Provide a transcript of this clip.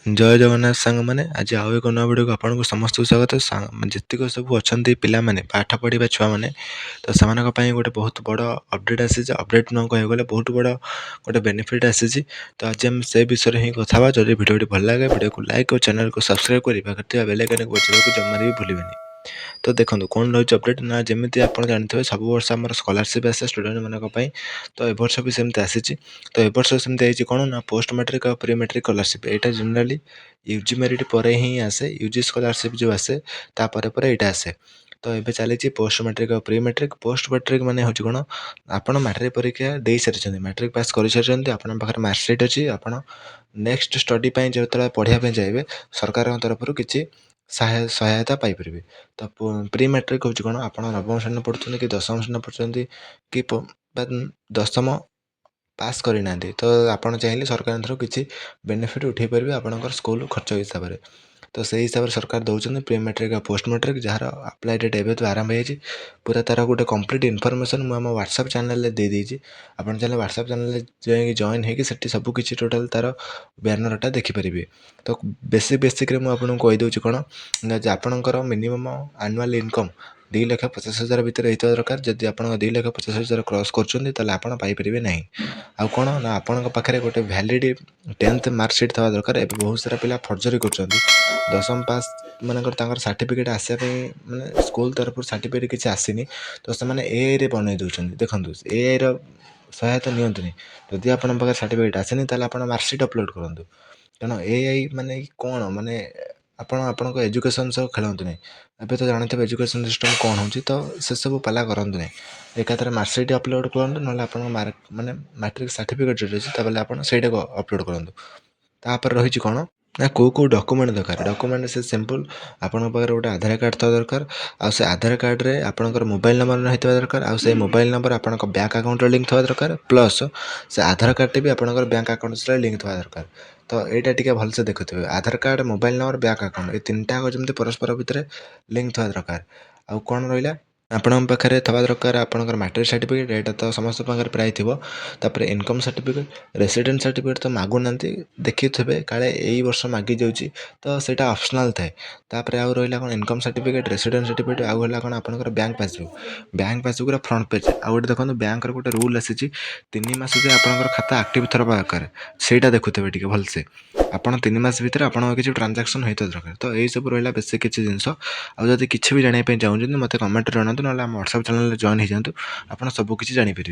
जय जगन्नाथ सांग मैंने आज आउ एक नया वीडियो को आपको समस्त स्वागत जितक सब अच्छा पे पाठ पढ़ा छुआ मैंने तो से गोटे बहुत बड़ अपडेट आसी अपडेट न कहगले बहुत बड़ गोटे बेनिफिट आसी तो आज हम से विषय में ही कथा जब वीडियो भल लगे वीडियो को लाइक और चैनल को सब्सक्राइब कर बेल आइकन को बजाइବାକୁ जमा भी भूलें। तो देखो कौन रही अपडेट ना जमी आप जानते सब वर्ष आम स्कॉलरशिप आसे स्टूडेंट मानी तो ए वर्ष भी सेमती आसी तो ए वर्ष सेमती कौन ना पोस्ट मैट्रिक और प्री मैट्रिक स्कॉलरशिप यहाँ जनरली यूजी मेरिट पर ही आसे यूजी स्कॉलरशिप जो आसे तापर यहाँ आसे तो ये चली पोस्ट मैट्रिक और प्री मैट्रिक पोस्ट मैट्रिक माने हूँ कौन आप मैट्रिक परीक्षा दे सारी मैट्रिक पास कर सारी आपन पाखे मार्कसीट अच्छी आप नेक्स्ट स्टडी जो पढ़ाई चाहिए सरकार तरफ किसी सहायता पाइपर। तो प्री मैट्रिक हूँ कौन आप नवम श्रेणी पढ़ुं कि दशम श्रेणी पढ़ुं कि दशम पास करना तो आपड़ चाहिए सरकार थ्रू किसी बेनिफिट उठे पारे आपंकर स्कूल खर्च हिसाब से तो से हिसाब से सरकार दौरान प्री मैट्रिक और पोस्ट मैट्रिक जार अप्लाई डेट एवं तो आरंभ हो पूरा तार गोटे कंप्लीट इनफॉरमेशन मुझे व्हाट्सएप चैनल दे देती आपन चाहिए व्हाट्सएप चैनल जॉइन होगी सब किसी टोटाल तार बैनरटा देखिपारे। तो बेसिक मुझे कहीदे कौन आपणकर मिनिमम एनुअल इनकम 2,50,000 भितर होता दरकार जदि आप 2,50,000 क्रॉस कर ना आउ कौन ना आपण पाखे गोटे वैलिड 10th मार्कसीट था दरकार। ए बहुत सारा पिला फर्जरी कर दशम पास मानकर सर्टिफिकेट आसापी मैंने स्कूल तरफ सर्टिफिकेट किसी आसनी तो से AI बनई दूसरी देखो AI सहायता नियंतुनि जदि आप सर्टिफिकेट आसनी आप मार्कसीट अपलोड करूँ तेणु AI माने कौन माने आपण एजुकेशन सब खेलतु नहीं एवं तो जानते हैं एजुकेशन सिस्टम कौन हो तो से सब पाला करूँ नहीं एकाथर मार्कसीट अपलोड करूँ ना आप माने मैट्रिक सर्टिफिकेट जो अच्छी आप अपलोड करूँ तापर रही कौन ना कौ डॉक्यूमेंट दरकार डॉक्यूमेंट से सिंपल आपण गोटे आधार कार्ड था दरकार से आधार कार्ड रे आपणकर मोबाइल नंबर होता दरकार आ से मोबाइल नंबर आपण बैंक अकाउंट लिंक था दरकार प्लस से आधार कार्ड भी आपणकर बैंक अकाउंट लिंक था दरकार। तो यहाँ टी भलसे देखुए Aadhaar card mobile number bank account ये तीनटा जमी परस्पर भितर लिंक था दरकार आउ कौन रहा आपण पाखे था दरकार आपंकर मैट्रिक सर्टिफिकेट यहाँ तो समस्त पाखे प्राय थी तापर इनकम सर्टिफिकेट रेसिडेंट सर्टिफिकेट तो मागुना देखिए काले यही वर्ष मागी जाऊँगी तो सहीटा ऑप्शनल थाए तापर आउ रहा कौन इनकम सर्टिफिकेट रेसिडेंट सर्टिफिकेट आउ है कौन आपंकर बैंक पासबुक फ्रंट पेज आउ गए देखो बैंक गोटे रूल आसी 3 मास आपंकर खाता आक्टिव थर दरकार से देखुए टे भलसे आपड़ 3 मास भर आप किसी ट्रांजाक्शन होता दरकार। तो यही सब रहा बेसिक किसी जिनस आदि किसी भी जानापी चाहूँ मत कमेंट जनातु ना व्हाट्सएप चैनल जॉइन हो जातु आप सबकि जानीपर।